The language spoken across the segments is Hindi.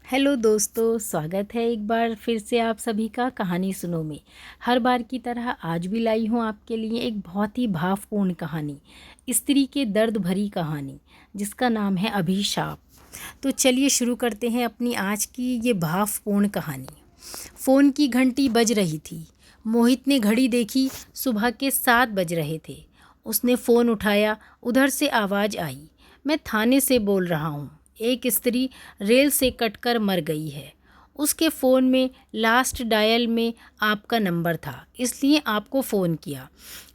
हेलो दोस्तों, स्वागत है एक बार फिर से आप सभी का कहानी सुनो में। हर बार की तरह आज भी लाई हूँ आपके लिए एक बहुत ही भावपूर्ण कहानी, स्त्री के दर्द भरी कहानी जिसका नाम है अभिशाप। तो चलिए शुरू करते हैं अपनी आज की ये भावपूर्ण कहानी। फ़ोन की घंटी बज रही थी। मोहित ने घड़ी देखी, सुबह के 7 बज रहे थे। उसने फ़ोन उठाया। उधर से आवाज़ आई, मैं थाने से बोल रहा हूँ। एक स्त्री रेल से कटकर मर गई है। उसके फ़ोन में लास्ट डायल में आपका नंबर था, इसलिए आपको फ़ोन किया।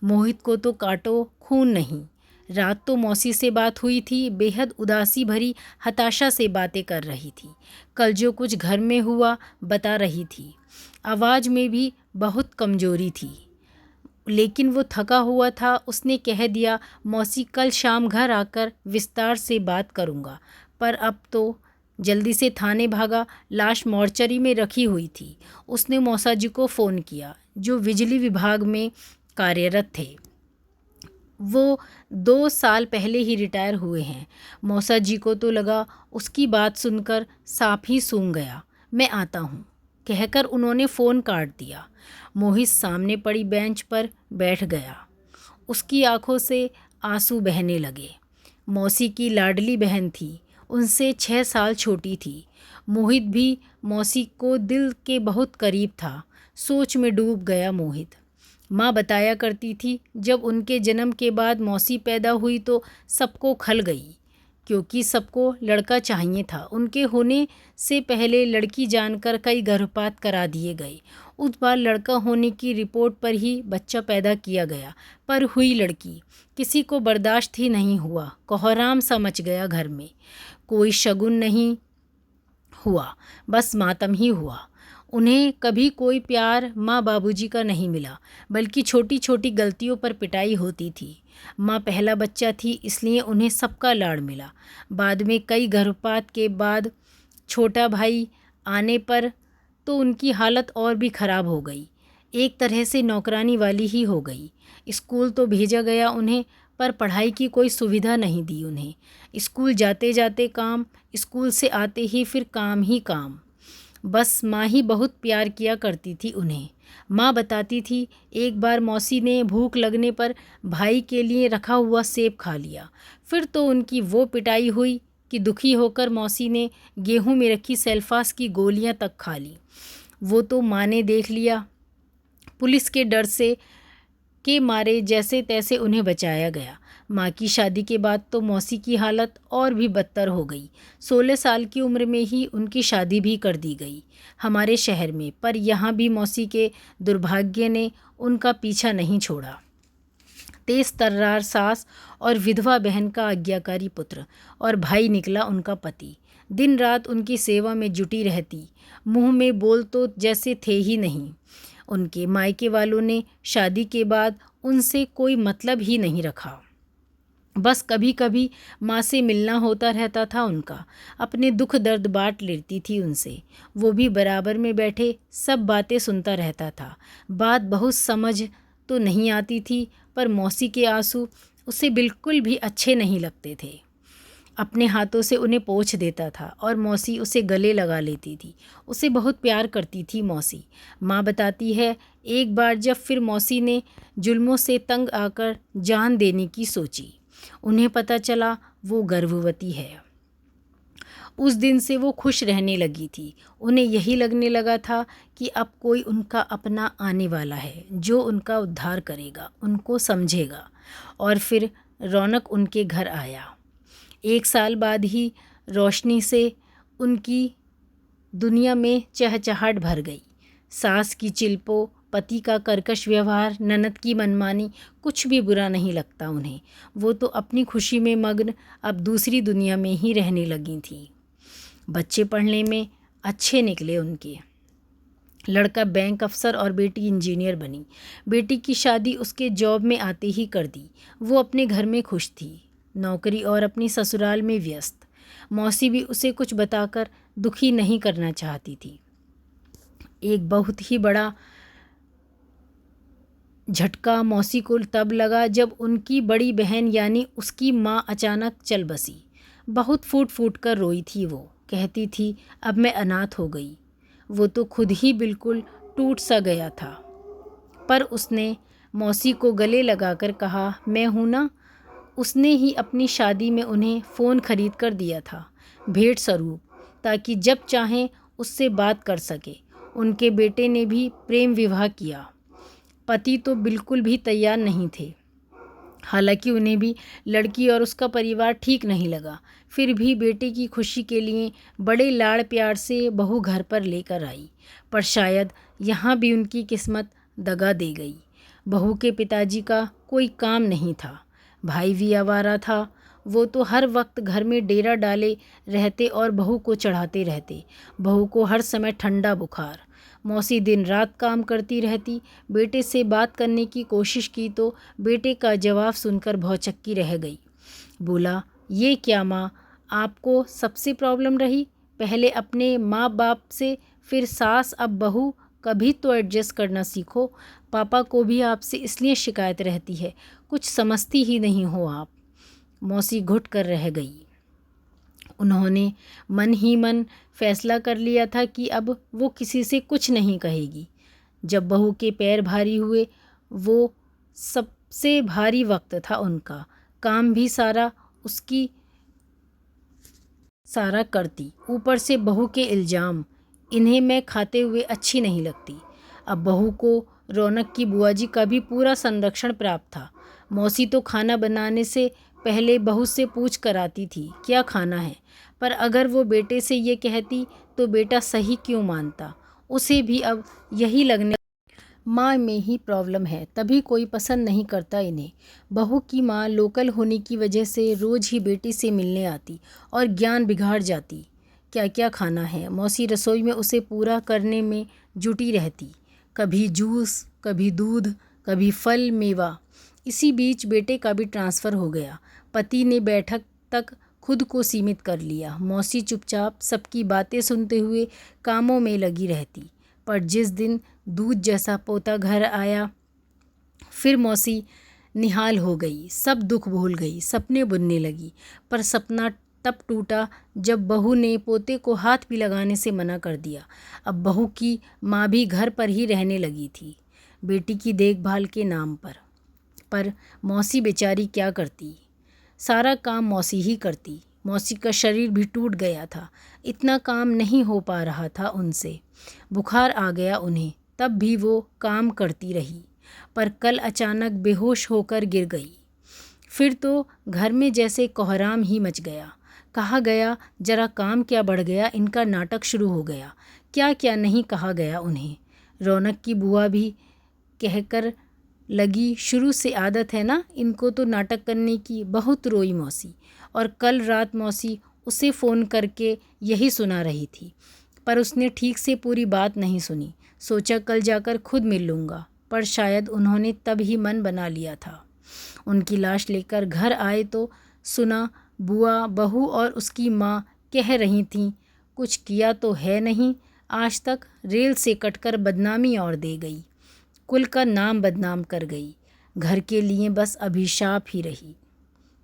मोहित को तो काटो खून नहीं। रात तो मौसी से बात हुई थी, बेहद उदासी भरी हताशा से बातें कर रही थी। कल जो कुछ घर में हुआ बता रही थी। आवाज़ में भी बहुत कमज़ोरी थी, लेकिन वो थका हुआ था। उसने कह दिया, मौसी कल शाम घर आकर विस्तार से बात करूँगा। पर अब तो जल्दी से थाने भागा। लाश मॉर्चरी में रखी हुई थी। उसने मौसा जी को फ़ोन किया, जो बिजली विभाग में कार्यरत थे। वो 2 साल पहले ही रिटायर हुए हैं। मौसा जी को तो लगा उसकी बात सुनकर सांप ही सूंघ गया। मैं आता हूँ कहकर उन्होंने फ़ोन काट दिया। मोहित सामने पड़ी बेंच पर बैठ गया। उसकी आंखों से आंसू बहने लगे। मौसी की लाडली बहन थी, उनसे 6 साल छोटी थी। मोहित भी मौसी को दिल के बहुत करीब था। सोच में डूब गया मोहित। माँ बताया करती थी, जब उनके जन्म के बाद मौसी पैदा हुई तो सबको खल गई, क्योंकि सबको लड़का चाहिए था। उनके होने से पहले लड़की जानकर कई गर्भपात करा दिए गए। उस बार लड़का होने की रिपोर्ट पर ही बच्चा पैदा किया गया, पर हुई लड़की। किसी को बर्दाश्त ही नहीं हुआ। कोहराम सा मच गया घर में। कोई शगुन नहीं हुआ, बस मातम ही हुआ। उन्हें कभी कोई प्यार माँ बाबूजी का नहीं मिला, बल्कि छोटी छोटी गलतियों पर पिटाई होती थी। माँ पहला बच्चा थी, इसलिए उन्हें सबका लाड़ मिला। बाद में कई गर्भपात के बाद छोटा भाई आने पर तो उनकी हालत और भी ख़राब हो गई। एक तरह से नौकरानी वाली ही हो गई। स्कूल तो भेजा गया उन्हें, पर पढ़ाई की कोई सुविधा नहीं दी उन्हें। स्कूल जाते जाते काम, स्कूल से आते ही फिर काम ही काम। बस माँ ही बहुत प्यार किया करती थी उन्हें। माँ बताती थी, एक बार मौसी ने भूख लगने पर भाई के लिए रखा हुआ सेब खा लिया। फिर तो उनकी वो पिटाई हुई कि दुखी होकर मौसी ने गेहूं में रखी सेल्फास की गोलियां तक खा ली। वो तो माँ ने देख लिया। पुलिस के डर से के मारे जैसे तैसे उन्हें बचाया गया। माँ की शादी के बाद तो मौसी की हालत और भी बदतर हो गई। 16 साल की उम्र में ही उनकी शादी भी कर दी गई हमारे शहर में। पर यहाँ भी मौसी के दुर्भाग्य ने उनका पीछा नहीं छोड़ा। तेज तर्रार सास और विधवा बहन का आज्ञाकारी पुत्र और भाई निकला उनका पति। दिन रात उनकी सेवा में जुटी रहती। मुंह में बोल तो जैसे थे ही नहीं। उनके मायके वालों ने शादी के बाद उनसे कोई मतलब ही नहीं रखा। बस कभी कभी माँ से मिलना होता रहता था उनका। अपने दुख दर्द बांट लेती थी उनसे। वो भी बराबर में बैठे सब बातें सुनता रहता था। बात बहुत समझ तो नहीं आती थी, पर मौसी के आंसू उसे बिल्कुल भी अच्छे नहीं लगते थे। अपने हाथों से उन्हें पोंछ देता था और मौसी उसे गले लगा लेती थी। उसे बहुत प्यार करती थी मौसी। माँ बताती है, एक बार जब फिर मौसी ने जुल्मों से तंग आकर जान देने की सोची। उन्हें पता चला वो गर्भवती है। उस दिन से वो खुश रहने लगी थी। उन्हें यही लगने लगा था कि अब कोई उनका अपना आने वाला है, जो उनका उद्धार करेगा, उनको समझेगा। और फिर रौनक उनके घर आया। 1 साल बाद ही रोशनी से उनकी दुनिया में चहचहाट भर गई। सास की चिल्पो, पति का कर्कश व्यवहार, ननद की मनमानी, कुछ भी बुरा नहीं लगता उन्हें। वो तो अपनी खुशी में मग्न अब दूसरी दुनिया में ही रहने लगी थी। बच्चे पढ़ने में अच्छे निकले उनके। लड़का बैंक अफसर और बेटी इंजीनियर बनी। बेटी की शादी उसके जॉब में आते ही कर दी। वो अपने घर में खुश थी, नौकरी और अपनी ससुराल में व्यस्त। मौसी भी उसे कुछ बताकर दुखी नहीं करना चाहती थी। एक बहुत ही बड़ा झटका मौसी को तब लगा जब उनकी बड़ी बहन यानी उसकी माँ अचानक चल बसी। बहुत फूट फूट कर रोई थी वो। कहती थी अब मैं अनाथ हो गई। वो तो खुद ही बिल्कुल टूट सा गया था। पर उसने मौसी को गले लगाकर कहा, मैं हूँ ना। उसने ही अपनी शादी में उन्हें फ़ोन खरीद कर दिया था, भेंट स्वरूप, ताकि जब चाहें उससे बात कर सके। उनके बेटे ने भी प्रेम विवाह किया। पति तो बिल्कुल भी तैयार नहीं थे। हालांकि उन्हें भी लड़की और उसका परिवार ठीक नहीं लगा, फिर भी बेटे की खुशी के लिए बड़े लाड़ प्यार से बहू घर पर लेकर आई। पर शायद यहाँ भी उनकी किस्मत दगा दे गई। बहू के पिताजी का कोई काम नहीं था, भाई भी आवारा था। वो तो हर वक्त घर में डेरा डाले रहते और बहू को चढ़ाते रहते। बहू को हर समय ठंडा बुखार। मौसी दिन रात काम करती रहती। बेटे से बात करने की कोशिश की तो बेटे का जवाब सुनकर भौचक्की रह गई। बोला, ये क्या माँ, आपको सबसे प्रॉब्लम रही? पहले अपने माँ बाप से, फिर सास, अब बहू। कभी तो एडजस्ट करना सीखो। पापा को भी आपसे इसलिए शिकायत रहती है, कुछ समझती ही नहीं हो आप। मौसी घुट कर रह गई। उन्होंने मन ही मन फैसला कर लिया था कि अब वो किसी से कुछ नहीं कहेगी। जब बहू के पैर भारी हुए, वो सबसे भारी वक्त था उनका। काम भी सारा उसकी सारा करती, ऊपर से बहू के इल्ज़ाम। इन्हें मैं खाते हुए अच्छी नहीं लगती। अब बहू को रौनक की बुआ जी का भी पूरा संरक्षण प्राप्त था। मौसी तो खाना बनाने से पहले बहू से पूछ कर आती थी क्या खाना है। पर अगर वो बेटे से ये कहती तो बेटा सही क्यों मानता। उसे भी अब यही लगने माँ में ही प्रॉब्लम है, तभी कोई पसंद नहीं करता इन्हें। बहू की माँ लोकल होने की वजह से रोज़ ही बेटी से मिलने आती और ज्ञान बिगाड़ जाती। क्या क्या खाना है, मौसी रसोई में उसे पूरा करने में जुटी रहती। कभी जूस, कभी दूध, कभी फल मेवा। इसी बीच बेटे का भी ट्रांसफ़र हो गया। पति ने बैठक तक खुद को सीमित कर लिया। मौसी चुपचाप सबकी बातें सुनते हुए कामों में लगी रहती। पर जिस दिन दूध जैसा पोता घर आया, फिर मौसी निहाल हो गई। सब दुख भूल गई, सपने बुनने लगी। पर सपना तब टूटा जब बहू ने पोते को हाथ भी लगाने से मना कर दिया। अब बहू की माँ भी घर पर ही रहने लगी थी, बेटी की देखभाल के नाम पर मौसी बेचारी क्या करती। सारा काम मौसी ही करती। मौसी का शरीर भी टूट गया था, इतना काम नहीं हो पा रहा था उनसे। बुखार आ गया उन्हें, तब भी वो काम करती रही। पर कल अचानक बेहोश होकर गिर गई। फिर तो घर में जैसे कोहराम ही मच गया। कहा गया जरा काम क्या बढ़ गया, इनका नाटक शुरू हो गया। क्या क्या नहीं कहा गया उन्हें। रौनक की बुआ भी कहकर लगी, शुरू से आदत है ना इनको तो नाटक करने की। बहुत रोई मौसी। और कल रात मौसी उसे फ़ोन करके यही सुना रही थी, पर उसने ठीक से पूरी बात नहीं सुनी। सोचा कल जाकर खुद मिल लूँगा, पर शायद उन्होंने तब ही मन बना लिया था। उनकी लाश लेकर घर आए तो सुना बुआ, बहू और उसकी माँ कह रही थीं, कुछ किया तो है नहीं आज तक, रेल से कटकर बदनामी और दे गई, कुल का नाम बदनाम कर गई, घर के लिए बस अभिशाप ही रही।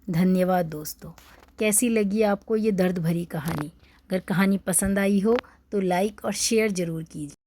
धन्यवाद दोस्तों। कैसी लगी आपको ये दर्द भरी कहानी? अगर कहानी पसंद आई हो तो लाइक और शेयर ज़रूर कीजिए।